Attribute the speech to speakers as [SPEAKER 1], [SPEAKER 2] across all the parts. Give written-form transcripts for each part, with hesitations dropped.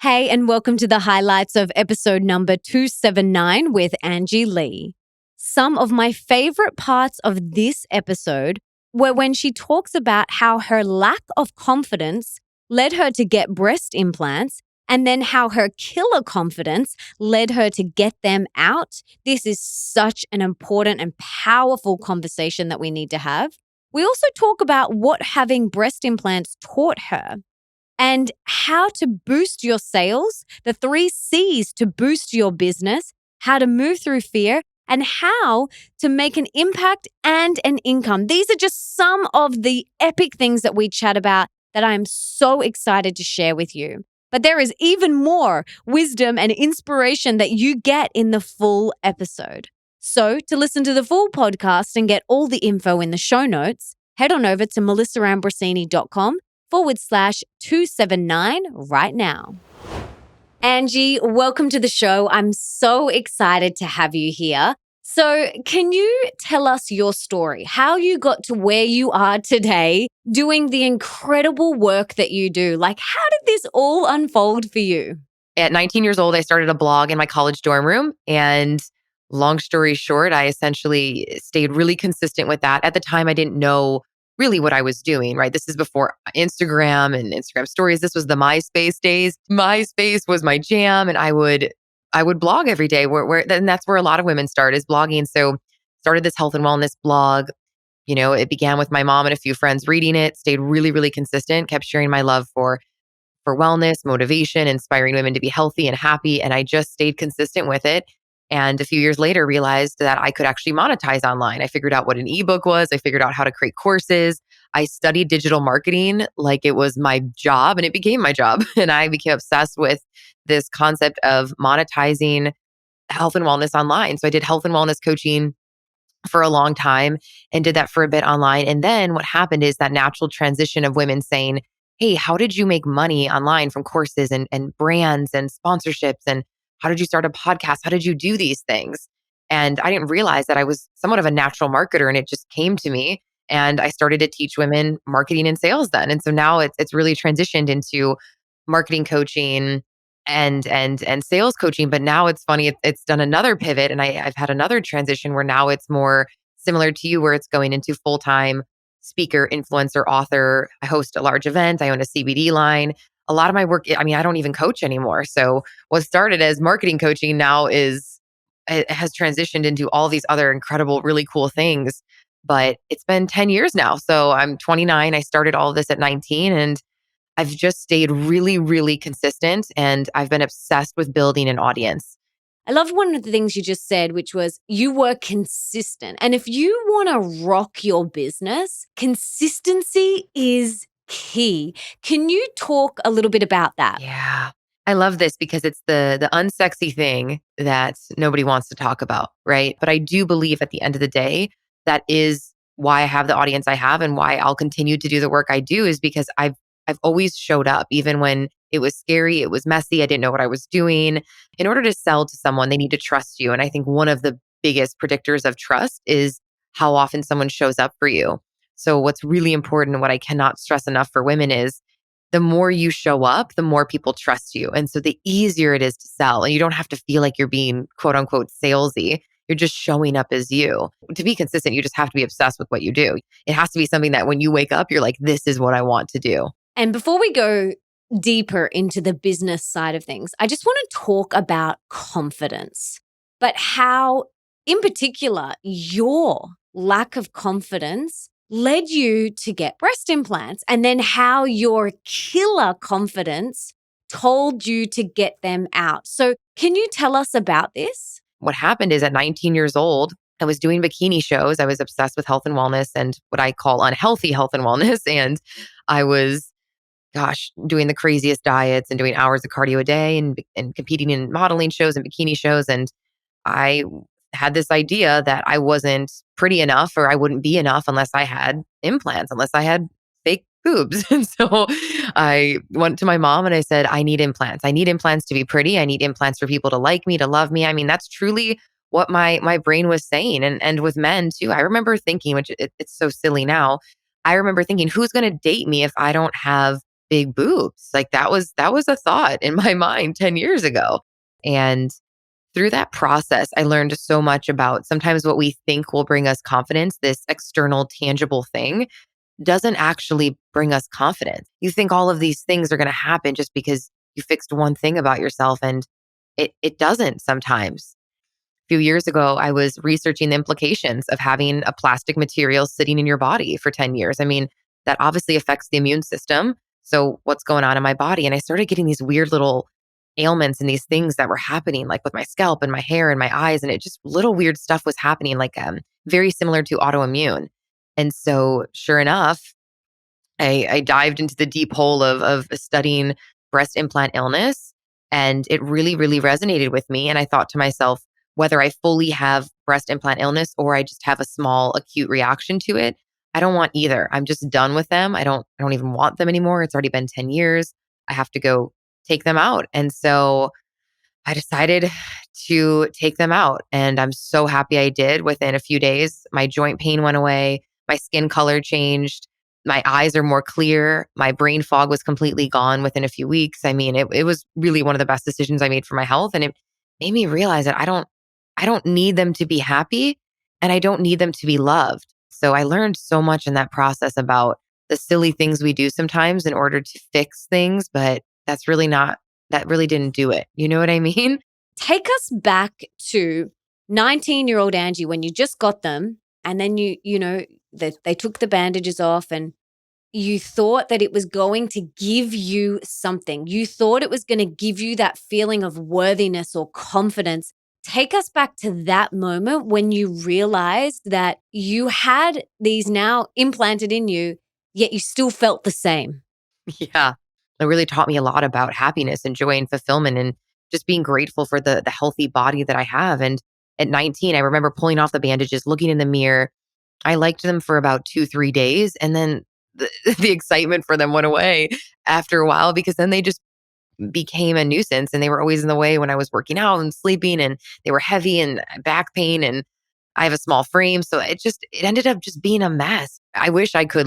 [SPEAKER 1] Hey, and welcome to the highlights of episode number 279 with Angie Lee. Some of my favorite parts of this episode were when she talks about how her lack of confidence led her to get breast implants, and then how her killer confidence led her to get them out. This is such an important and powerful conversation that we need to have. We also talk about what having breast implants taught her, and how to boost your sales, the 3 C's to boost your business, how to move through fear, and how to make an impact and an income. These are just some of the epic things that we chat about that I'm so excited to share with you. But there is even more wisdom and inspiration that you get in the full episode. So to listen to the full podcast and get all the info in the show notes, head on over to melissaambrosini.com/279 right now. Angie, welcome to the show. I'm so excited to have you here. So can you tell us your story, how you got to where you are today, doing the incredible work that you do? Like, how did this all unfold for you?
[SPEAKER 2] At 19 years old, I started a blog in my college dorm room. And long story short, I essentially stayed really consistent with that. At the time, I didn't know really what I was doing, right? This is before Instagram and Instagram stories. This was the MySpace days. MySpace was my jam. And I would blog every day and that's where a lot of women start, is blogging. So started this health and wellness blog. It began with my mom and a few friends reading it, stayed really, really consistent, kept sharing my love for wellness, motivation, inspiring women to be healthy and happy. And I just stayed consistent with it. And a few years later, realized that I could actually monetize online. I figured out what an ebook was. I figured out how to create courses. I studied digital marketing like it was my job, and it became my job. And I became obsessed with this concept of monetizing health and wellness online. So I did health and wellness coaching for a long time and did that for a bit online. And then what happened is that natural transition of women saying, hey, how did you make money online from courses and brands and sponsorships? And how did you start a podcast? How did you do these things? And I didn't realize that I was somewhat of a natural marketer, and it just came to me. And I started to teach women marketing and sales then. And so now it's really transitioned into marketing coaching and sales coaching. But now it's funny, it's done another pivot, and I've had another transition where now it's more similar to you, where it's going into full-time speaker, influencer, author. I host a large event. I own a CBD line. A lot of my work, I don't even coach anymore. So what started as marketing coaching now it has transitioned into all these other incredible, really cool things. But it's been 10 years now. So I'm 29. I started all of this at 19, and I've just stayed really, really consistent, and I've been obsessed with building an audience.
[SPEAKER 1] I love one of the things you just said, which was you were consistent. And if you want to rock your business, consistency is key. Can you talk a little bit about that?
[SPEAKER 2] Yeah. I love this because it's the unsexy thing that nobody wants to talk about, right? But I do believe at the end of the day, that is why I have the audience I have, and why I'll continue to do the work I do, is because I've always showed up, even when it was scary, it was messy, I didn't know what I was doing. In order to sell to someone, they need to trust you. And I think one of the biggest predictors of trust is how often someone shows up for you. So what's really important, and what I cannot stress enough for women, is the more you show up, the more people trust you. And so the easier it is to sell. And you don't have to feel like you're being quote unquote salesy. You're just showing up as you. To be consistent, you just have to be obsessed with what you do. It has to be something that when you wake up, you're like, this is what I want to do.
[SPEAKER 1] And before we go deeper into the business side of things, I just want to talk about confidence, but how, in particular, your lack of confidence led you to get breast implants, and then how your killer confidence told you to get them out. So can you tell us about this?
[SPEAKER 2] What happened is, at 19 years old, I was doing bikini shows. I was obsessed with health and wellness, and what I call unhealthy health and wellness. And I was, doing the craziest diets and doing hours of cardio a day, and competing in modeling shows and bikini shows. And I had this idea that I wasn't pretty enough, or I wouldn't be enough unless I had implants, unless I had fake boobs. And so I went to my mom and I said, I need implants. I need implants to be pretty. I need implants for people to like me, to love me. That's truly what my brain was saying. And with men too, I remember thinking, which it's so silly now, I remember thinking, who's going to date me if I don't have big boobs. Like that was a thought in my mind 10 years ago. And through that process, I learned so much about sometimes what we think will bring us confidence, this external, tangible thing, doesn't actually bring us confidence. You think all of these things are going to happen just because you fixed one thing about yourself, and it doesn't sometimes. A few years ago, I was researching the implications of having a plastic material sitting in your body for 10 years. I mean, that obviously affects the immune system. So, what's going on in my body? And I started getting these weird little ailments and these things that were happening, like with my scalp and my hair and my eyes. And it just little weird stuff was happening, like very similar to autoimmune. And so, sure enough, I dived into the deep hole of studying breast implant illness, and it really, really resonated with me. And I thought to myself, whether I fully have breast implant illness or I just have a small acute reaction to it, I don't want either. I'm just done with them. I don't even want them anymore. It's already been 10 years. I have to go take them out. And so I decided to take them out. And I'm so happy I did. Within a few days, my joint pain went away, my skin color changed, my eyes are more clear, my brain fog was completely gone within a few weeks. I mean, it was really one of the best decisions I made for my health. And it made me realize that I don't need them to be happy, and I don't need them to be loved. So I learned so much in that process about the silly things we do sometimes in order to fix things, but that really didn't do it. You know what I mean?
[SPEAKER 1] Take us back to 19-year-old Angie when you just got them, and then they took the bandages off, and you thought that it was going to give you something. You thought it was going to give you that feeling of worthiness or confidence. Take us back to that moment when you realized that you had these now implanted in you, yet you still felt the same.
[SPEAKER 2] Yeah. It really taught me a lot about happiness and joy and fulfillment and just being grateful for the healthy body that I have. And at 19, I remember pulling off the bandages, looking in the mirror. I liked them for about 2, 3 days. And then the, the excitement for them went away after a while, because then they just became a nuisance, and they were always in the way when I was working out and sleeping, and they were heavy and back pain, and I have a small frame. So it ended up just being a mess. I wish I could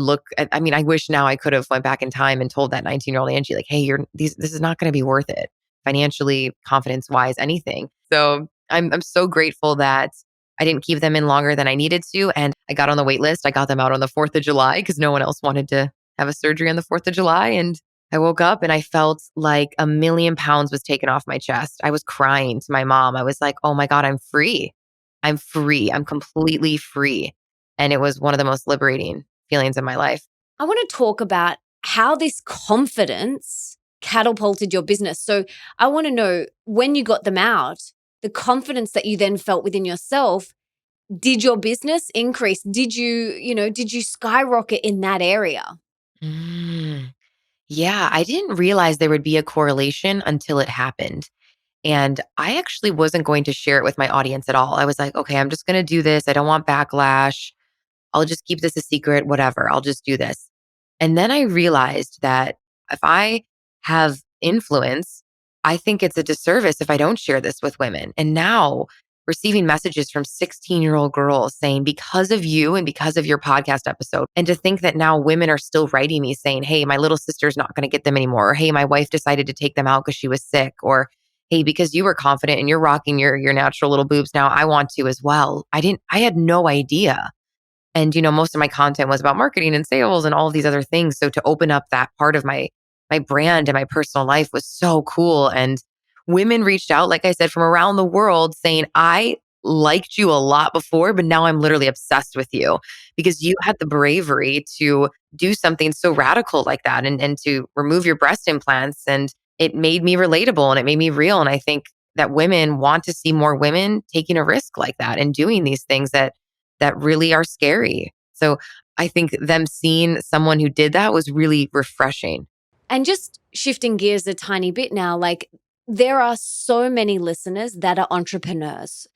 [SPEAKER 2] I mean, I wish now I could have went back in time and told that 19-year-old Angie, like, hey, this is not going to be worth it financially, confidence wise, anything. So I'm so grateful that I didn't keep them in longer than I needed to. And I got on the wait list. I got them out on the 4th of July because no one else wanted to have a surgery on the 4th of July. And I woke up and I felt like 1,000,000 pounds was taken off my chest. I was crying to my mom. I was like, oh my God, I'm free. I'm free. I'm completely free. And it was one of the most liberating feelings in my life.
[SPEAKER 1] I want to talk about how this confidence catapulted your business. So I want to know, when you got them out, the confidence that you then felt within yourself, did your business increase? Did you skyrocket in that area?
[SPEAKER 2] Mm. Yeah, I didn't realize there would be a correlation until it happened. And I actually wasn't going to share it with my audience at all. I was like, okay, I'm just going to do this. I don't want backlash. I'll just keep this a secret, whatever. I'll just do this. And then I realized that if I have influence, I think it's a disservice if I don't share this with women. And now receiving messages from 16-year-old girls saying, because of you and because of your podcast episode, and to think that now women are still writing me saying, hey, my little sister's not going to get them anymore. Or, hey, my wife decided to take them out because she was sick. Or, hey, because you were confident and you're rocking your natural little boobs now, I want to as well. I had no idea. And, most of my content was about marketing and sales and all of these other things. So to open up that part of my brand and my personal life was so cool. And women reached out, like I said, from around the world saying, I liked you a lot before, but now I'm literally obsessed with you because you had the bravery to do something so radical like that, and to remove your breast implants. And it made me relatable and it made me real. And I think that women want to see more women taking a risk like that and doing these things that really are scary. So I think them seeing someone who did that was really refreshing.
[SPEAKER 1] And just shifting gears a tiny bit now, like, there are so many listeners that are entrepreneurs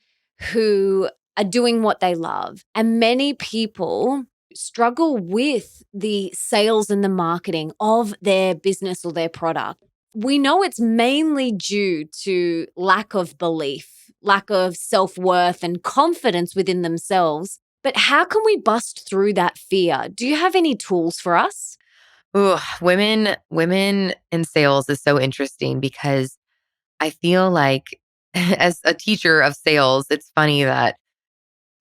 [SPEAKER 1] who are doing what they love. And many people struggle with the sales and the marketing of their business or their product. We know it's mainly due to lack of belief, lack of self-worth and confidence within themselves. But how can we bust through that fear? Do you have any tools for us?
[SPEAKER 2] Ooh, women in sales is so interesting because I feel like as a teacher of sales, it's funny that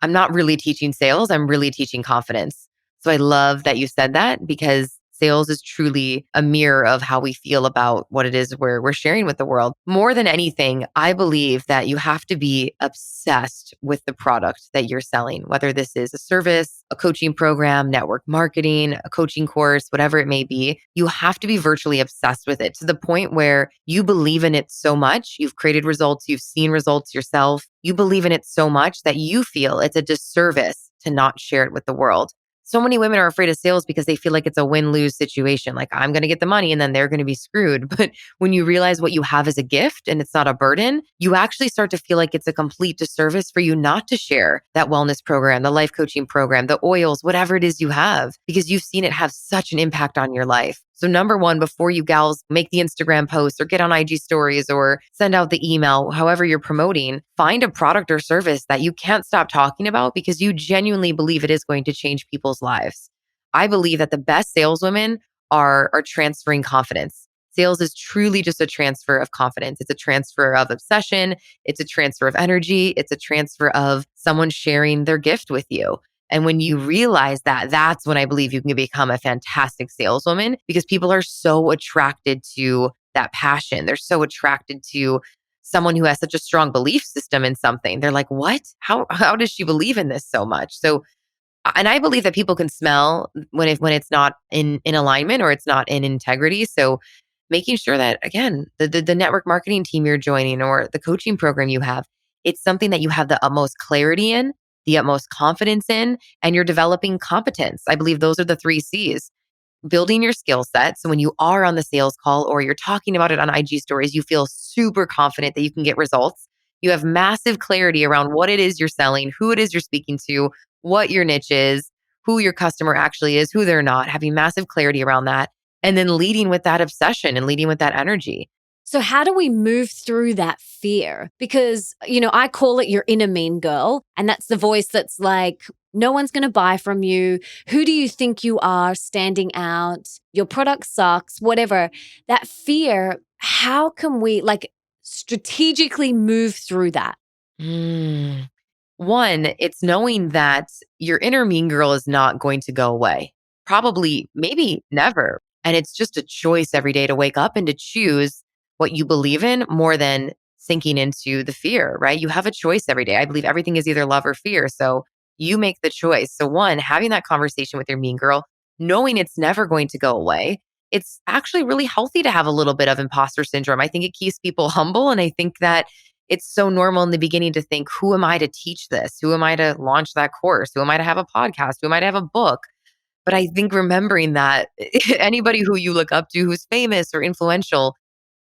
[SPEAKER 2] I'm not really teaching sales, I'm really teaching confidence. So I love that you said that because sales is truly a mirror of how we feel about what it is we're sharing with the world. More than anything, I believe that you have to be obsessed with the product that you're selling, whether this is a service, a coaching program, network marketing, a coaching course, whatever it may be. You have to be virtually obsessed with it to the point where you believe in it so much. You've created results, you've seen results yourself. You believe in it so much that you feel it's a disservice to not share it with the world. So many women are afraid of sales because they feel like it's a win-lose situation. Like, I'm going to get the money and then they're going to be screwed. But when you realize what you have is a gift and it's not a burden, you actually start to feel like it's a complete disservice for you not to share that wellness program, the life coaching program, the oils, whatever it is you have, because you've seen it have such an impact on your life. So number one, before you gals make the Instagram post or get on IG stories or send out the email, however you're promoting, find a product or service that you can't stop talking about because you genuinely believe it is going to change people's lives. I believe that the best saleswomen are transferring confidence. Sales is truly just a transfer of confidence. It's a transfer of obsession. It's a transfer of energy. It's a transfer of someone sharing their gift with you. And when you realize that, that's when I believe you can become a fantastic saleswoman because people are so attracted to that passion. They're so attracted to someone who has such a strong belief system in something. They're like, what? How does she believe in this so much? So, and I believe that people can smell when it's not in alignment or it's not in integrity. So making sure that, again, the network marketing team you're joining or the coaching program you have, it's something that you have the utmost clarity in, the utmost confidence in, and you're developing competence. I believe those are the 3 C's. Building your skill set. So when you are on the sales call or you're talking about it on IG stories, you feel super confident that you can get results. You have massive clarity around what it is you're selling, who it is you're speaking to, what your niche is, who your customer actually is, who they're not, having massive clarity around that. And then leading with that obsession and leading with that energy.
[SPEAKER 1] So, how do we move through that fear? Because, I call it your inner mean girl. And that's the voice that's like, no one's going to buy from you. Who do you think you are standing out? Your product sucks, whatever. That fear, how can we strategically move through that?
[SPEAKER 2] Mm. One, it's knowing that your inner mean girl is not going to go away. Probably, maybe never. And it's just a choice every day to wake up and to choose what you believe in more than sinking into the fear, right? You have a choice every day. I believe everything is either love or fear. So you make the choice. So, one, having that conversation with your mean girl, knowing it's never going to go away. It's actually really healthy to have a little bit of imposter syndrome. I think it keeps people humble. And I think that it's so normal in the beginning to think, who am I to teach this? Who am I to launch that course? Who am I to have a podcast? Who am I to have a book? But I think remembering that anybody who you look up to who's famous or influential,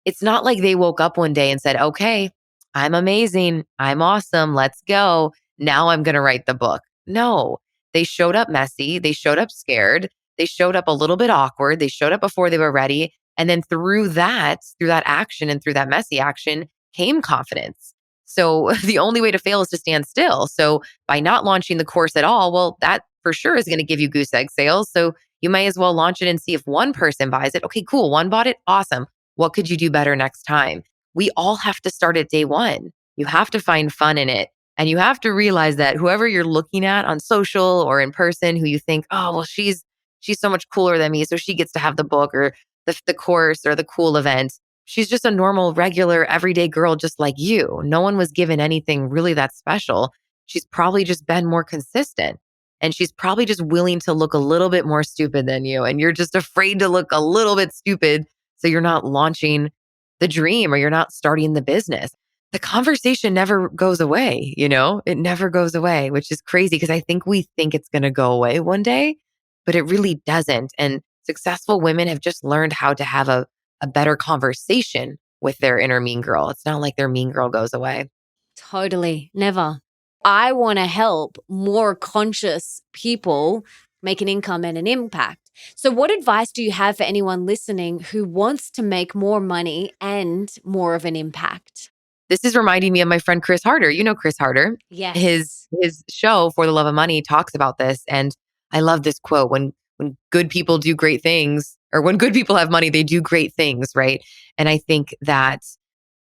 [SPEAKER 2] it's not like they woke up one day and said, okay, I'm amazing. I'm awesome. Let's go. Now I'm going to write the book. No, they showed up messy. They showed up scared. They showed up a little bit awkward. They showed up before they were ready. And then through that action and through that messy action came confidence. So the only way to fail is to stand still. So by not launching the course at all, well, that for sure is going to give you goose egg sales. So you may as well launch it and see if one person buys it. Okay, cool. One bought it. Awesome. What could you do better next time? We all have to start at day one. You have to find fun in it. And you have to realize that whoever you're looking at on social or in person who you think, oh, well, she's so much cooler than me. So she gets to have the book or the course or the cool event. She's just a normal, regular, everyday girl just like you. No one was given anything really that special. She's probably just been more consistent. And she's probably just willing to look a little bit more stupid than you. And you're just afraid to look a little bit stupid. So you're not launching the dream or you're not starting the business. The conversation never goes away, it never goes away, which is crazy because I think we think it's going to go away one day, but it really doesn't. And successful women have just learned how to have a better conversation with their inner mean girl. It's not like their mean girl goes away.
[SPEAKER 1] Totally. Never. I want to help more conscious people make an income and an impact. So, what advice do you have for anyone listening who wants to make more money and more of an impact?
[SPEAKER 2] This is reminding me of my friend Chris Harder. You know Chris Harder.
[SPEAKER 1] Yes.
[SPEAKER 2] His show For the Love of Money talks about this. And I love this quote. when good people do great things, or when good people have money, they do great things, right? And I think that,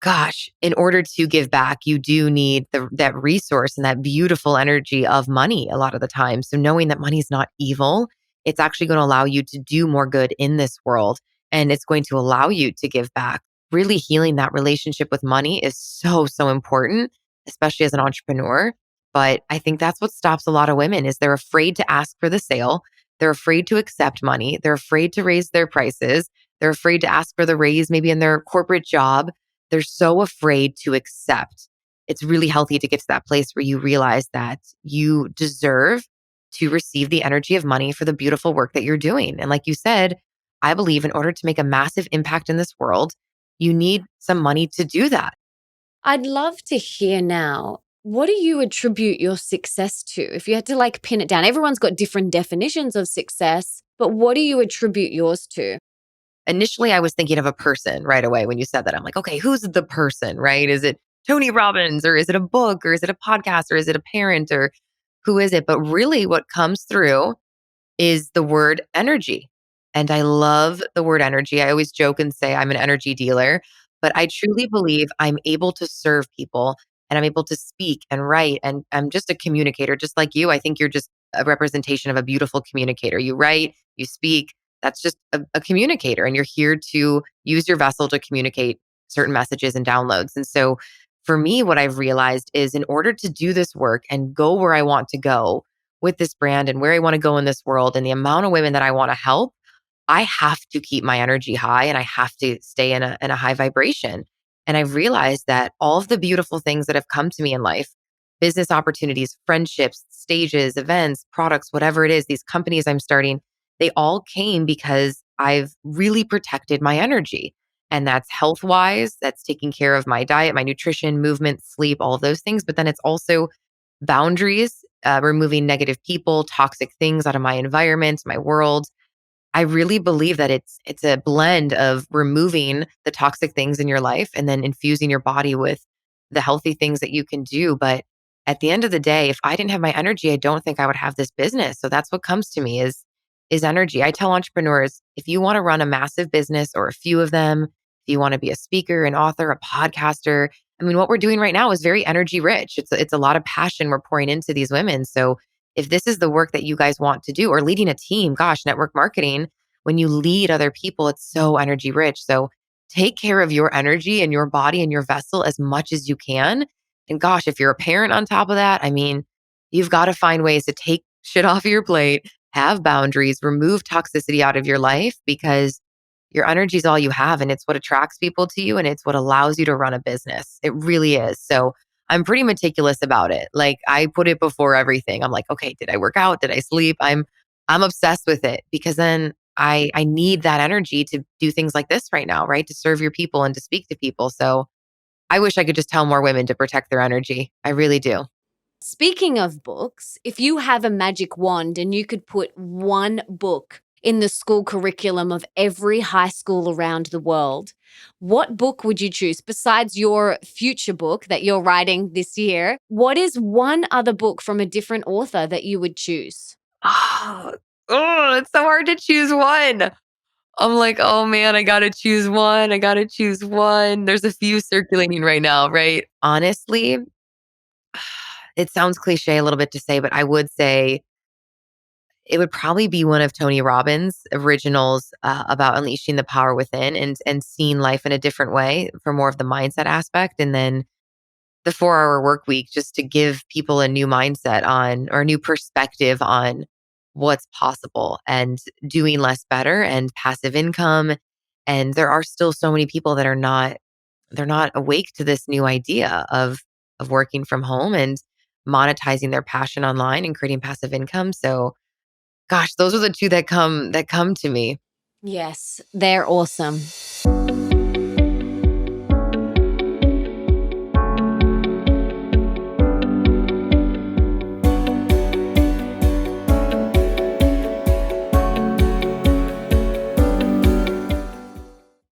[SPEAKER 2] gosh, in order to give back, you do need that resource and that beautiful energy of money a lot of the time. So knowing that money is not evil, it's actually going to allow you to do more good in this world. And it's going to allow you to give back. Really healing that relationship with money is so, so important, especially as an entrepreneur. But I think that's what stops a lot of women is they're afraid to ask for the sale. They're afraid to accept money. They're afraid to raise their prices. They're afraid to ask for the raise maybe in their corporate job. They're so afraid to accept. It's really healthy to get to that place where you realize that you deserve to receive the energy of money for the beautiful work that you're doing. And like you said, I believe in order to make a massive impact in this world, you need some money to do that.
[SPEAKER 1] I'd love to hear now, what do you attribute your success to? If you had to like pin it down, everyone's got different definitions of success, but what do you attribute yours to?
[SPEAKER 2] Initially, I was thinking of a person right away when you said that. I'm like, okay, who's the person, right? Is it Tony Robbins, or is it a book, or is it a podcast, or is it a parent, or who is it? But really, what comes through is the word energy. And I love the word energy. I always joke and say I'm an energy dealer, but I truly believe I'm able to serve people and I'm able to speak and write. And I'm just a communicator, just like you. I think you're just a representation of a beautiful communicator. You write, you speak. That's just a communicator. And you're here to use your vessel to communicate certain messages and downloads. And so for me, what I've realized is in order to do this work and go where I want to go, with this brand and where I want to go in this world and the amount of women that I want to help, I have to keep my energy high and I have to stay in a high vibration. And I've realized that all of the beautiful things that have come to me in life, business opportunities, friendships, stages, events, products, whatever it is, these companies I'm starting, they all came because I've really protected my energy. And that's health wise, that's taking care of my diet, my nutrition, movement, sleep, all of those things. But then it's also boundaries, removing negative people, toxic things out of my environment, my world. I really believe that it's a blend of removing the toxic things in your life and then infusing your body with the healthy things that you can do. But at the end of the day, if I didn't have my energy, I don't think I would have this business. So that's what comes to me is energy. I tell entrepreneurs, if you want to run a massive business or a few of them, if you want to be a speaker, an author, a podcaster, I mean, what we're doing right now is very energy rich. It's a lot of passion we're pouring into these women. So if this is the work that you guys want to do, or leading a team, gosh, network marketing, when you lead other people, it's so energy rich. So take care of your energy and your body and your vessel as much as you can. And gosh, if you're a parent on top of that, I mean, you've got to find ways to take shit off of your plate, have boundaries, remove toxicity out of your life because your energy is all you have and it's what attracts people to you and it's what allows you to run a business. It really is. So I'm pretty meticulous about it. Like I put it before everything. I'm like, okay, did I work out? Did I sleep? I'm obsessed with it because then I need that energy to do things like this right now, right? To serve your people and to speak to people. So I wish I could just tell more women to protect their energy. I really do.
[SPEAKER 1] Speaking of books, if you have a magic wand and you could put one book in the school curriculum of every high school around the world, what book would you choose besides your future book that you're writing this year? What is one other book from a different author that you would choose?
[SPEAKER 2] Oh, it's so hard to choose one. I'm like, oh man, I gotta choose one. I gotta choose one. There's a few circulating right now, right? Honestly, it sounds cliche a little bit to say, but I would say it would probably be one of Tony Robbins' originals about unleashing the power within and seeing life in a different way for more of the mindset aspect. And then the 4 hour work week, just to give people a new mindset on or a new perspective on what's possible and doing less better and passive income. And there are still so many people that they're not awake to this new idea of working from home and monetizing their passion online and creating passive income. So gosh, those are the two that come to me.
[SPEAKER 1] Yes, they're awesome.